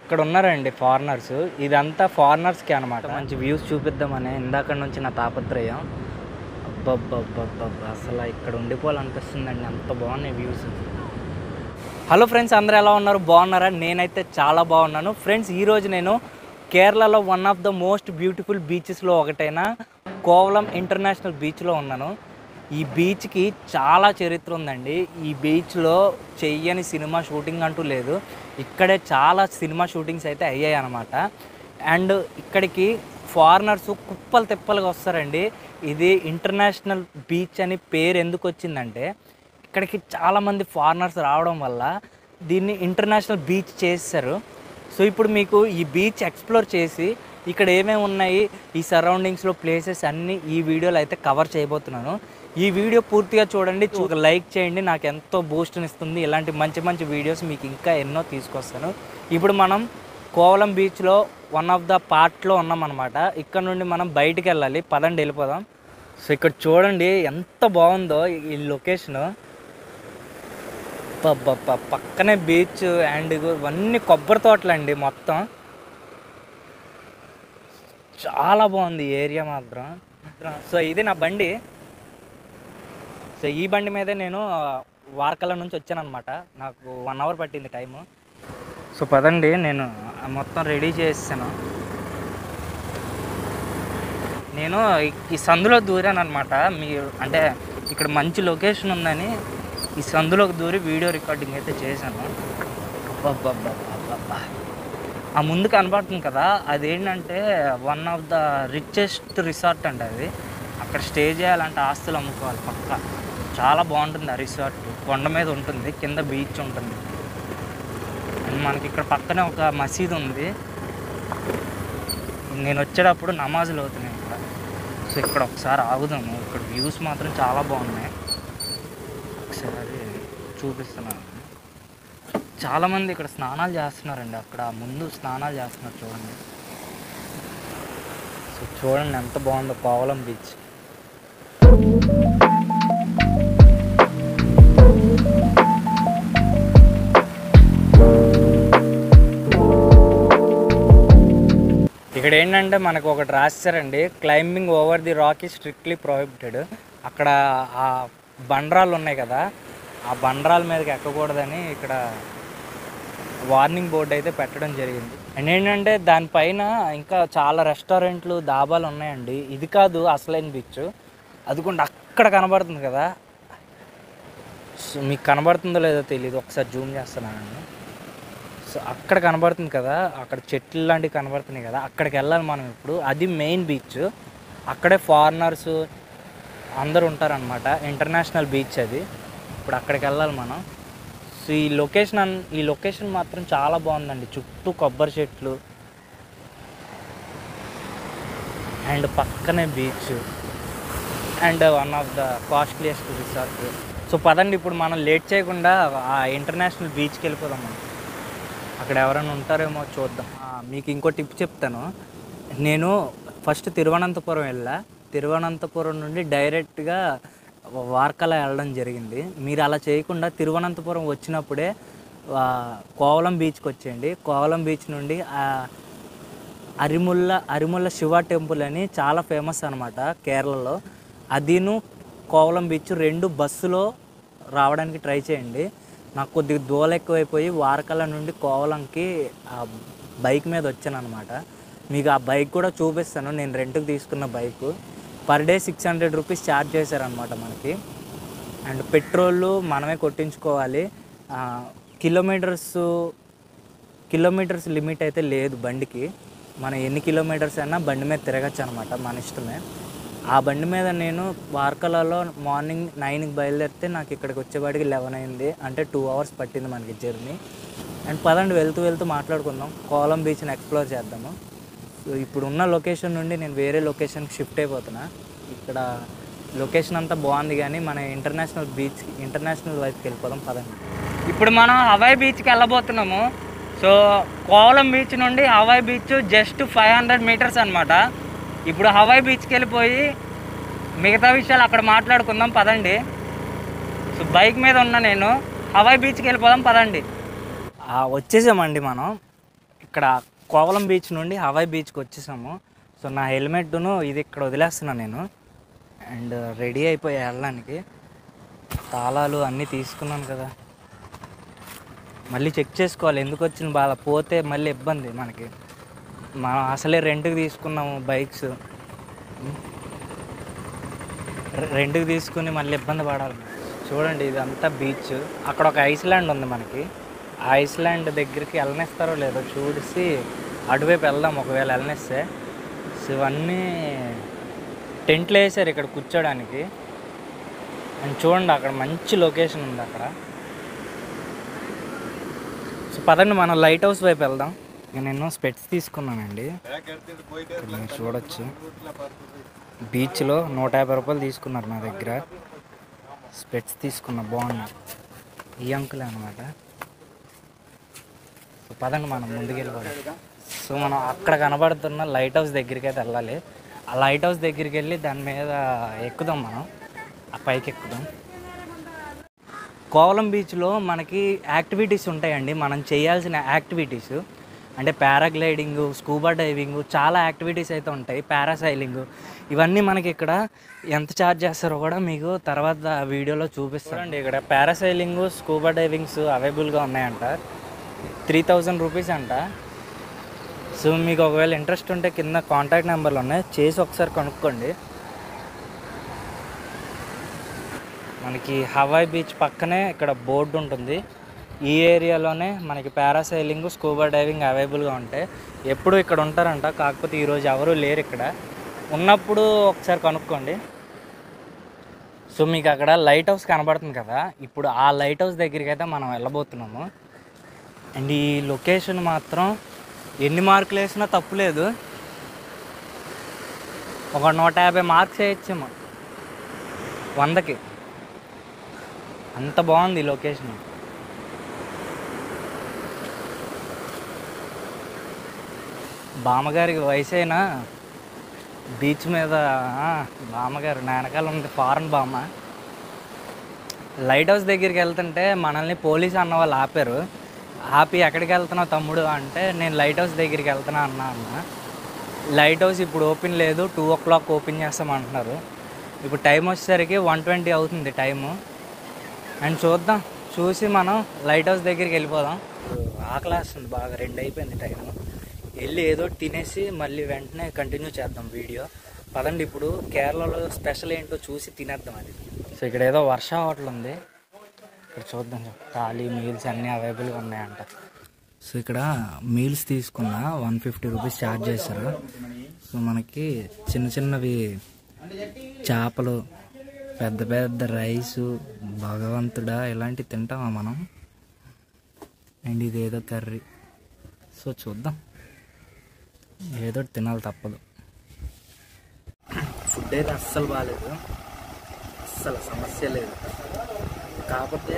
ఇక్కడ ఉన్నారండి ఫారినర్స్. ఇదంతా ఫారినర్స్కి అనమాట. మంచి వ్యూస్ చూపిద్దామని ఇందాక నుంచి నా తాపత్రయం. అబ్బబ్బబ్బబ్బబ్బా, అసలు ఇక్కడ ఉండిపోవాలనిపిస్తుందండి, అంత బాగున్నాయి వ్యూస్. హలో ఫ్రెండ్స్, అందరూ ఎలా ఉన్నారు? బాగున్నారా? నేనైతే చాలా బాగున్నాను ఫ్రెండ్స్. ఈరోజు నేను కేరళలో one of the most beautiful బీచెస్లో ఒకటైన కోవలం ఇంటర్నేషనల్ బీచ్లో ఉన్నాను. ఈ బీచ్కి చాలా చరిత్ర ఉందండి. ఈ బీచ్లో చెయ్యని సినిమా షూటింగ్ అంటూ లేదు. ఇక్కడే చాలా సినిమా షూటింగ్స్ అయితే అయ్యాయి అన్నమాట. అండ్ ఇక్కడికి ఫారినర్స్ కుప్పలు తిప్పలుగా వస్తారండి. ఇది ఇంటర్నేషనల్ బీచ్ అని పేరు ఎందుకు వచ్చిందంటే, ఇక్కడికి చాలామంది ఫారినర్స్ రావడం వల్ల దీన్ని ఇంటర్నేషనల్ బీచ్ చేశారు. సో ఇప్పుడు మీకు ఈ బీచ్ ఎక్స్ప్లోర్ చేసి ఇక్కడ ఏమేమి ఉన్నాయి, ఈ సరౌండింగ్స్లో ప్లేసెస్ అన్నీ ఈ వీడియోలో అయితే కవర్ చేయబోతున్నాను. ఈ వీడియో పూర్తిగా చూడండి, ఒక లైక్ చేయండి, నాకు ఎంతో బూస్ట్ని ఇస్తుంది. ఇలాంటి మంచి మంచి వీడియోస్ మీకు ఇంకా ఎన్నో తీసుకొస్తాను. ఇప్పుడు మనం కోవలం బీచ్లో వన్ ఆఫ్ ద పార్ట్లో ఉన్నామన్నమాట. ఇక్కడ నుండి మనం బయటికి వెళ్ళాలి, పదండి వెళ్ళిపోదాం. సో ఇక్కడ చూడండి ఎంత బాగుందో ఈ లొకేషను. పక్కనే బీచ్ అండ్ ఇవన్నీ కొబ్బరి తోటలు అండి మొత్తం. చాలా బాగుంది ఏరియా మాత్రం. సో ఇది నా బండి. సో ఈ బండి మీదే నేను వార్కల నుంచి వచ్చాను అనమాట. నాకు 1 అవర్ పట్టింది టైము. సో పదండి, నేను మొత్తం రెడీ చేసాను. నేను ఈ సందులో దూరాను అనమాట. మీరు అంటే ఇక్కడ మంచి లొకేషన్ ఉందని ఈ సందులోకి దూరి వీడియో రికార్డింగ్ అయితే చేశాను. అబ్బబ్బబ్బబ్బబ్బా, ఆ ముందు కనబడుతుంది కదా, అదేంటంటే one of the richest resort అండి అది. అక్కడ స్టే చేయాలంటే ఆస్తులు అమ్ముకోవాలి పక్క. చాలా బాగుంటుంది ఆ రిసార్ట్. కొండ మీద ఉంటుంది, కింద బీచ్ ఉంటుంది. అండ్ మనకి ఇక్కడ పక్కనే ఒక మసీదు ఉంది. నేను వచ్చేటప్పుడు నమాజులు అవుతున్నాయి ఇక్కడ. సో ఇక్కడ ఒకసారి ఆగుదాము. ఇక్కడ వ్యూస్ మాత్రం చాలా బాగున్నాయి. ఒకసారి చూపిస్తున్నాను. చాలామంది ఇక్కడ స్నానాలు చేస్తున్నారండి. అక్కడ ముందు స్నానాలు చేస్తున్నారు చూడండి. సో చూడండి ఎంత బాగుందో కోవలం బీచ్. ఇక్కడ ఏంటంటే మనకు ఒకటి రాశారండి, climbing over the rock is strictly prohibited. అక్కడ ఆ బండరాలు ఉన్నాయి కదా, ఆ బండరాల మీదకి ఎక్కకూడదని ఇక్కడ వార్నింగ్ బోర్డు అయితే పెట్టడం జరిగింది. అండ్ ఏంటంటే దానిపైన ఇంకా చాలా రెస్టారెంట్లు, దాబాలు ఉన్నాయండి. ఇది కాదు అసలైన బీచ్, అదిగోండి అక్కడ కనబడుతుంది కదా. సో మీకు కనబడుతుందో లేదో తెలియదు, ఒకసారి జూమ్ చేస్తున్నానండి. సో అక్కడ కనబడుతుంది కదా, అక్కడ చెట్లు లాంటివి కనబడుతున్నాయి కదా, అక్కడికి వెళ్ళాలి మనం ఇప్పుడు. అది మెయిన్ బీచ్. అక్కడే ఫారినర్స్ అందరూ ఉంటారనమాట. ఇంటర్నేషనల్ బీచ్ అది. ఇప్పుడు అక్కడికి వెళ్ళాలి మనం. సో ఈ లొకేషన్ మాత్రం చాలా బాగుందండి. చుట్టూ కొబ్బరి చెట్లు అండ్ పక్కనే beach and one of the costliest resort. So పదండి ఇప్పుడు మనం లేట్ చేయకుండా ఆ ఇంటర్నేషనల్ బీచ్కి వెళ్ళిపోదాం. మనం అక్కడ ఎవరైనా ఉంటారేమో చూద్దాం. మీకు ఇంకో టిప్ చెప్తాను. నేను ఫస్ట్ తిరువనంతపురం వెళ్ళా. తిరువనంతపురం నుండి డైరెక్ట్గా వార్కల వెళ్ళడం జరిగింది. మీరు అలా చేయకుండా తిరువనంతపురం వచ్చినప్పుడే కోవలం బీచ్కి వచ్చేయండి. కోవలం బీచ్ నుండి అరిముల్ల శివ టెంపుల్ అని చాలా ఫేమస్ అనమాట కేరళలో. అదిను కోవలం బీచ్ 2 బస్సులో రావడానికి ట్రై చేయండి. నాకు కొద్దిగా దూరం ఎక్కువైపోయి వార్కల నుండి కోవలంకి బైక్ మీద వచ్చాను అనమాట. మీకు ఆ బైక్ కూడా చూపిస్తాను. నేను రెంట్కి తీసుకున్న bike. Per day 600 rupees charge చేశారనమాట మనకి. అండ్ పెట్రోల్ మనమే కొట్టించుకోవాలి. కిలోమీటర్స్ లిమిట్ అయితే లేదు బండికి. మనం ఎన్ని కిలోమీటర్స్ అయినా బండి మీద తిరగచ్చు అనమాట, మన ఇష్టమే. ఆ బండి మీద నేను వార్కలలో మార్నింగ్ 9కి బయలుదేరితే నాకు ఇక్కడికి వచ్చేవాడికి 11 అయింది. అంటే 2 అవర్స్ పట్టింది మనకి జర్నీ. అండ్ పదండి వెళ్తూ వెళ్తూ మాట్లాడుకుందాం, కోవలం బీచ్ని ఎక్స్ప్లోర్ చేద్దాము. సో ఇప్పుడు ఉన్న లొకేషన్ నుండి నేను వేరే లొకేషన్కి షిఫ్ట్ అయిపోతున్నా. ఇక్కడ లొకేషన్ అంతా బాగుంది కానీ మన ఇంటర్నేషనల్ వైపుకి వెళ్ళిపోదాం పదండి. ఇప్పుడు మనం హవాయ్ బీచ్కి వెళ్ళబోతున్నాము. సో కోవలం బీచ్ నుండి హవాయ్ బీచ్ జస్ట్ 500 మీటర్స్ అనమాట. ఇప్పుడు హవాయ్ బీచ్కి వెళ్ళిపోయి మిగతా విషయాలు అక్కడ మాట్లాడుకుందాం పదండి. సో బైక్ మీద ఉన్నా నేను. హవాయ్ బీచ్కి వెళ్ళిపోదాం పదండి. వచ్చేసామండి మనం. ఇక్కడ కోవలం బీచ్ నుండి హవాయి బీచ్కి వచ్చేసాము. సో నా హెల్మెట్ను ఇది ఇక్కడ వదిలేస్తున్నాను నేను. అండ్ రెడీ అయిపోయి వెళ్ళడానికి. తాళాలు అన్నీ తీసుకున్నాను కదా, మళ్ళీ చెక్ చేసుకోవాలి ఎందుకు వచ్చిన బాధ. పోతే మళ్ళీ ఇబ్బంది మనకి. మనం అసలే రెంట్కి తీసుకున్నాము బైక్స్, రెంట్కి తీసుకుని మళ్ళీ ఇబ్బంది పడాలి. చూడండి ఇదంతా బీచ్. అక్కడ ఒక ఐస్లాండ్ ఉంది మనకి. ఆ ఐస్లాండ్ దగ్గరికి వెళ్ళనిస్తారో లేదో చూసి అటువైపు వెళ్దాం ఒకవేళ వెళ్ళనిస్తే. సో ఇవన్నీ టెంట్లు వేసారు ఇక్కడ కూర్చోడానికి. అండ్ చూడండి అక్కడ మంచి లొకేషన్ ఉంది అక్కడ. సో పదండి మనం లైట్ హౌస్ వైపు వెళ్దాం. ఇక నేను స్పెట్స్ తీసుకున్నానండి. మీరు చూడొచ్చు బీచ్లో 150 రూపాయలు తీసుకున్నారు నా దగ్గర. స్పెట్స్ తీసుకున్నా, బాగున్నాయి. ఈ అంకులే అనమాట. సో పదండి మనం ముందుకు వెళ్ళిపోదాం. సో మనం అక్కడ కనబడుతున్న లైట్ హౌస్ దగ్గరికి అయితే వెళ్ళాలి. ఆ లైట్ హౌస్ దగ్గరికి వెళ్ళి దాని మీద ఎక్కుదాం, మనం ఆ పైకి ఎక్కుదాం. కోవలం బీచ్లో మనకి యాక్టివిటీస్ ఉంటాయండి, మనం చేయాల్సిన యాక్టివిటీస్. అంటే పారాగ్లైడింగు, స్కూబా డైవింగు, చాలా యాక్టివిటీస్ అయితే ఉంటాయి. పారాసైలింగు, ఇవన్నీ మనకి ఇక్కడ ఎంత ఛార్జ్ చేస్తారో కూడా మీకు తర్వాత వీడియోలో చూపిస్తారండి. ఇక్కడ పారాసైలింగు, స్కూబా డైవింగ్స్ అవైలబుల్గా ఉన్నాయంట. 3000 రూపీస్ అంట. సో మీకు ఒకవేళ ఇంట్రెస్ట్ ఉంటే కింద కాంటాక్ట్ నెంబర్లు ఉన్నాయి, చేసి ఒకసారి కనుక్కోండి. మనకి హవాయి బీచ్ పక్కనే ఇక్కడ బోర్డు ఉంటుంది. ఈ ఏరియాలోనే మనకి పారాసైలింగ్, స్కూబా డైవింగ్ అవైలబుల్గా ఉంటాయి. ఎప్పుడు ఇక్కడ ఉంటారంట, కాకపోతే ఈరోజు ఎవరూ లేరు ఇక్కడ. ఉన్నప్పుడు ఒకసారి కనుక్కోండి. సో మీకు అక్కడ లైట్ హౌస్ కనబడుతుంది కదా, ఇప్పుడు ఆ లైట్ హౌస్ దగ్గరికి అయితే మనం వెళ్ళబోతున్నాము. అండ్ ఈ లొకేషన్ మాత్రం ఎన్ని మార్కులు వేసినా తప్పులేదు. ఒక 150 మార్క్స్ వేయచ్చేమో 100కి. అంత బాగుంది ఈ లొకేషన్. బామ్మగారికి వయసు అయినా బీచ్ మీద బామ్మగారు నా వెనకాల ఉంది, ఫారెన్ బామ్మ. లైట్ హౌస్ దగ్గరికి వెళ్తుంటే మనల్ని పోలీసు అన్న వాళ్ళు ఆపారు. ఆపి ఎక్కడికి వెళ్తున్నావు తమ్ముడు అంటే, నేను లైట్ హౌస్ దగ్గరికి వెళ్తున్నా అన్న. లైట్ హౌస్ ఇప్పుడు ఓపెన్ లేదు, 2 o'clock ఓపెన్ చేస్తామంటున్నారు. ఇప్పుడు టైం వచ్చేసరికి 1:20 అవుతుంది టైము. అండ్ చూద్దాం, చూసి మనం లైట్ హౌస్ దగ్గరికి వెళ్ళిపోదాం. ఆకలి వేస్తుంది బాగా, 2 అయిపోయింది టైము. వెళ్ళి ఏదో తినేసి మళ్ళీ వెంటనే కంటిన్యూ చేద్దాం వీడియో. పదండి ఇప్పుడు కేరళలో స్పెషల్ ఏంటో చూసి తినేద్దాం అది. సో ఇక్కడ ఏదో వర్ష హోటల్ ఉంది, ఇక్కడ చూద్దాం. థాలీ మీల్స్ అన్నీ అవైలబుల్గా ఉన్నాయంట. సో ఇక్కడ మీల్స్ తీసుకున్న 150 రూపీస్ ఛార్జ్ చేశారు. సో మనకి చిన్న చిన్నవి చేపలు, పెద్ద పెద్ద రైసు, భగవంతుడా ఇలాంటివి తింటామా మనం. అండ్ ఇది ఏదో కర్రీ. సో చూద్దాం, ఏదో తినాలి తప్పదు. ఫుడ్ అయితే అస్సలు బాగాలేదు, అస్సలు సమస్య లేదు. కాకపోతే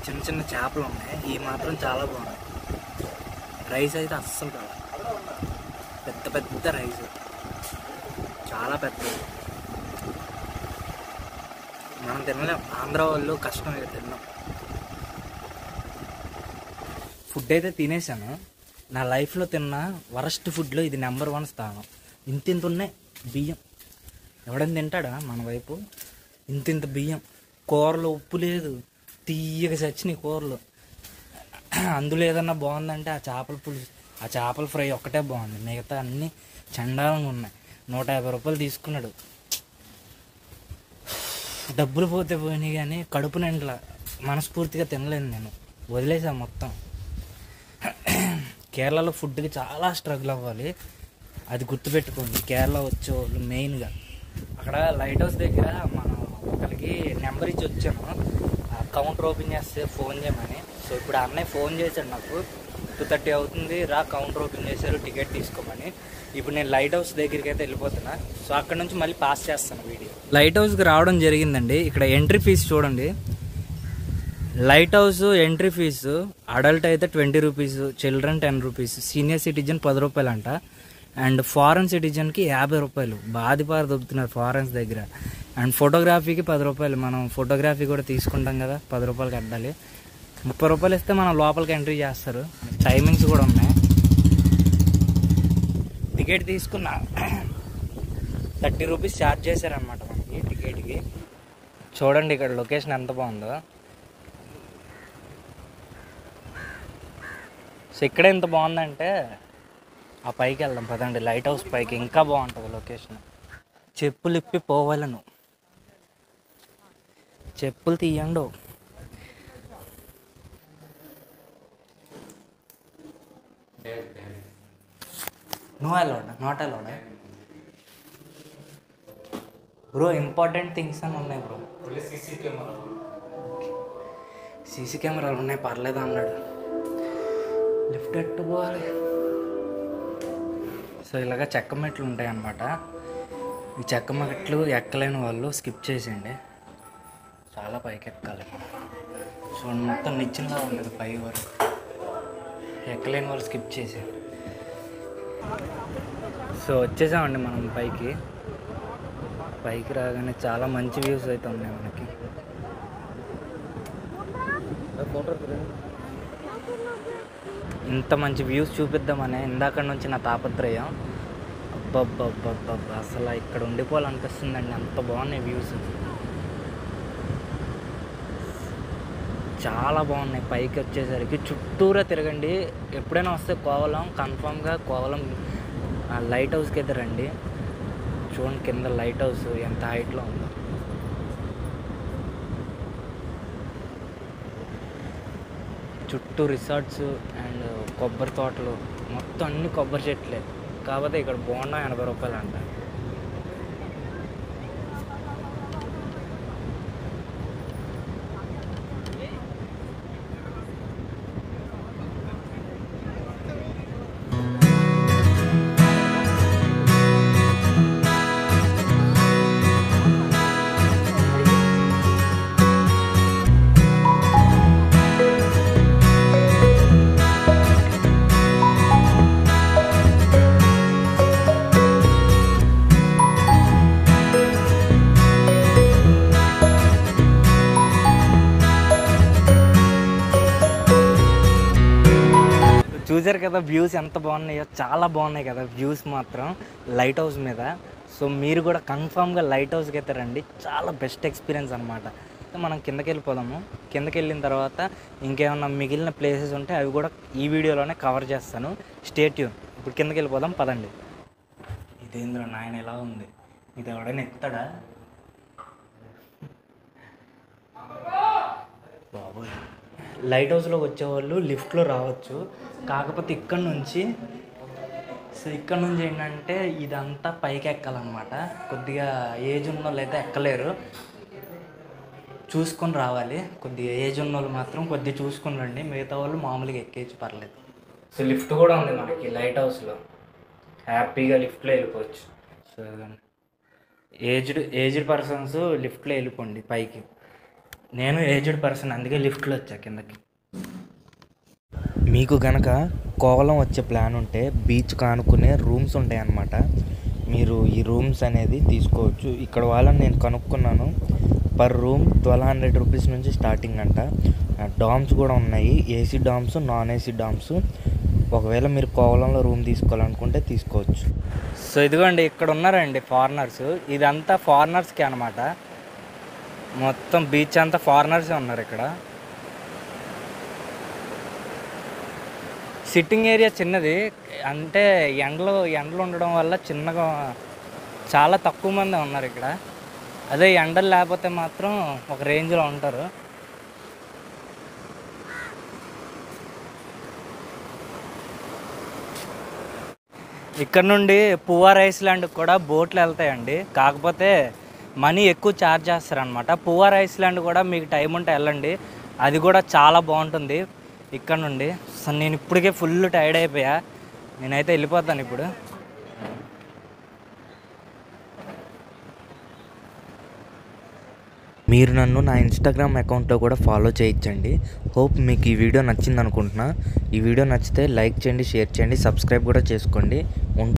చిన్న చిన్న చేపలు ఉన్నాయి, ఈ మాత్రం చాలా బాగున్నాయి. రైస్ అయితే అస్సలు కాదు, పెద్ద పెద్ద రైస్, చాలా పెద్దది. మనం తినలేం, ఆంధ్ర వాళ్ళు కష్టం ఇక తిన్నాం. ఫుడ్ అయితే తినేసాను. నా లైఫ్లో తిన్న వరస్ట్ ఫుడ్లో ఇది నెంబర్ 1 స్థానం. ఇంత ఉన్నాయి బియ్యం, ఎవడని తింటాడా మన వైపు? ఇంత బియ్యం, కూరలో ఉప్పు లేదు, తీయగా చచ్చినాయి కూరలు. అందులో ఏదన్నా బాగుందంటే ఆ చేపల పులుసు, ఆ చేపల ఫ్రై ఒక్కటే బాగుంది, మిగతా అన్నీ చండాలంగా ఉన్నాయి. 150 రూపాయలు తీసుకున్నాడు. డబ్బులు పోతే పోయినాయి కానీ కడుపు నిండలా, మనస్ఫూర్తిగా తినలేను నేను, వదిలేసాను మొత్తం. కేరళలో ఫుడ్కి చాలా స్ట్రగుల్ అవ్వాలి, అది గుర్తుపెట్టుకోండి కేరళ వచ్చేవాళ్ళు మెయిన్గా. అక్కడ లైట్ హౌస్ దగ్గర మనం ఒకరికి నెంబర్ ఇచ్చి వచ్చాము, కౌంటర్ ఓపెన్ చేస్తే ఫోన్ చేయమని. సో ఇప్పుడు అన్నయ్య ఫోన్ చేశాడు నాకు, 2:30 అవుతుంది రా, కౌంటర్ ఓపెన్ చేశారు, టికెట్ తీసుకోమని. ఇప్పుడు నేను లైట్ హౌస్ దగ్గరికి అయితే వెళ్ళిపోతున్నా. సో అక్కడ నుంచి మళ్ళీ పాస్ చేస్తాను వీడియో. లైట్ హౌస్కి రావడం జరిగిందండి. ఇక్కడ ఎంట్రీ ఫీజు చూడండి. Lighthouse entry fee adult అయితే 20 rupees, children 10 rupees, senior citizen 10 రూపాయలు అంట. అండ్ ఫారెన్ సిటిజన్కి 50 రూపాయలు. బాధిపారు దొరుకుతున్నారు ఫారెన్స్ దగ్గర. అండ్ ఫోటోగ్రఫీకి 10 రూపాయలు. మనం ఫోటోగ్రఫీ కూడా తీసుకుంటాం కదా, 10 రూపాయలు కట్టాలి. రూపాయలు ఇస్తే మనం లోపలికి ఎంట్రీ చేస్తారు. టైమింగ్స్ కూడా ఉన్నాయి. టికెట్ తీసుకున్నా 30 రూపీస్ ఛార్జ్ చేశారనమాట మనకి టికెట్కి. చూడండి ఇక్కడ లొకేషన్ ఎంత బాగుందో. సో ఇక్కడ ఎంత బాగుందంటే ఆ పైకి వెళ్దాం పదండి. లైట్ హౌస్ పైకి ఇంకా బాగుంటుంది లొకేషన్. చెప్పులు ఇప్పి పోవాలను, చెప్పులు తీయండు. No allowed, not allowed bro. Important things అని ఉన్నాయి బ్రో. సీసీ కెమెరాలు ఉన్నాయి, పర్లేదు అన్నాడు. లిఫ్ట్ ఎట్టుకోవాలి. సో ఇలాగ చెక్క మెట్లు ఉంటాయి అన్నమాట. ఈ చెక్క మెట్లు ఎక్కలేని వాళ్ళు స్కిప్ చేసేయండి, చాలా పైకి ఎక్కాలి. సో మొత్తం నిచ్చెనలా ఉండదు పై వరకు. ఎక్కలేని వాళ్ళు స్కిప్ చేసేయండి. సో వచ్చేసామండి మనం పైకి. పైకి రాగానే చాలా మంచి వ్యూస్ అయితే ఉన్నాయి మనకి. ఇంత మంచి వ్యూస్ చూపిద్దామనే ఇందాక నుంచి నా తాపత్రయం. అబ్బబ్బబ్బబ్బబ్బ, అసలు ఇక్కడ ఉండిపోవాలనిపిస్తుందండి, అంత బాగున్నాయి వ్యూస్. చాలా బాగున్నాయి. పైకి వచ్చేసరికి చుట్టూరా తిరగండి. ఎప్పుడైనా వస్తే కోవలం, కన్ఫామ్గా కోవలం లైట్ హౌస్కి అయితే రండి. చూడండి కింద లైట్ హౌస్ ఎంత హైట్లో ఉందో. చుట్టూ రిసార్ట్స్ అండ్ కొబ్బరి తోటలు, మొత్తం అన్ని కొబ్బరి చెట్లే. కాకపోతే ఇక్కడ బోండా 80 రూపాయలు అంట. చూసారు కదా వ్యూస్ ఎంత బాగున్నాయో, చాలా బాగున్నాయి కదా వ్యూస్ మాత్రం లైట్ హౌస్ మీద. సో మీరు కూడా కన్ఫామ్గా లైట్ హౌస్కి అయితే రండి, చాలా బెస్ట్ ఎక్స్పీరియన్స్ అనమాట. మనం కిందకి వెళ్ళిపోదాము. కిందకి వెళ్ళిన తర్వాత ఇంకేమన్నా మిగిలిన ప్లేసెస్ ఉంటే అవి కూడా ఈ వీడియోలోనే కవర్ చేస్తాను. Stay tune. ఇప్పుడు కిందకి వెళ్ళిపోదాం పదండి. ఇదేంద్ర నాయన ఎలా ఉంది, ఇది ఎవడైనా ఎక్కుతాడా బాబోయ్. లైట్ హౌస్లోకి వచ్చేవాళ్ళు లిఫ్ట్లో రావచ్చు, కాకపోతే ఇక్కడ నుంచి ఏంటంటే ఇదంతా పైకి ఎక్కాలన్నమాట. కొద్దిగా ఏజ్ ఉన్న వాళ్ళు అయితే ఎక్కలేరు, చూసుకొని రావాలి. కొద్దిగా ఏజ్ ఉన్న వాళ్ళు మాత్రం కొద్దిగా చూసుకొని రండి, మిగతా వాళ్ళు మామూలుగా ఎక్కేసి పర్లేదు. సో లిఫ్ట్ కూడా ఉంది మనకి లైట్ హౌస్లో, హ్యాపీగా లిఫ్ట్లో వెళ్ళిపోవచ్చు. సో ఏజ్డ్ పర్సన్స్ లిఫ్ట్లో వెళ్ళిపోండి పైకి. నేను ఏజ్డ్ పర్సన్, అందుకే లిఫ్ట్లో వచ్చా కిందకి. మీకు గనక కోవలం వచ్చే ప్లాన్ ఉంటే బీచ్ కానుకునే రూమ్స్ ఉంటాయి అన్నమాట. మీరు ఈ రూమ్స్ అనేది తీసుకోవచ్చు. ఇక్కడ వాళ్ళని నేను కనుక్కున్నాను, పర్ రూమ్ 1200 రూపీస్ నుంచి స్టార్టింగ్ అంట. డామ్స్ కూడా ఉన్నాయి, AC DOMS, non AC DOMS. ఒకవేళ మీరు కోవలంలో రూమ్ తీసుకోవాలనుకుంటే తీసుకోవచ్చు. సో ఇదిగోండి ఇక్కడ ఉన్నారండి ఫారినర్స్. ఇదంతా ఫారినర్స్కి అనమాట. మొత్తం బీచ్ అంతా ఫారినర్సే ఉన్నారు ఇక్కడ. సిట్టింగ్ ఏరియా చిన్నది, అంటే ఎండలు ఉండడం వల్ల చిన్నగా చాలా తక్కువ మంది ఉన్నారు ఇక్కడ. అదే ఎండలు లేకపోతే మాత్రం ఒక రేంజ్లో ఉంటారు. ఇక్కడ నుండి పువ్వార్ ఐస్లాండ్కి కూడా బోట్లు వెళ్తాయండి, కాకపోతే మనీ ఎక్కువ ఛార్జ్ చేస్తారనమాట. పువ్వార్ ఐస్లాండ్ కూడా మీకు టైం ఉంటే వెళ్ళండి, అది కూడా చాలా బాగుంటుంది ఇక్కడ నుండి. సో నేను ఇప్పటికే ఫుల్ టైర్డ్ అయిపోయా, నేనైతే వెళ్ళిపోతాను ఇప్పుడు. మీరు నన్ను నా ఇన్స్టాగ్రామ్ అకౌంట్లో కూడా ఫాలో చేయించండి. హోప్ మీకు ఈ వీడియో నచ్చింది అనుకుంటున్నా. ఈ వీడియో నచ్చితే లైక్ చేయండి, షేర్ చేయండి, సబ్స్క్రైబ్ కూడా చేసుకోండి.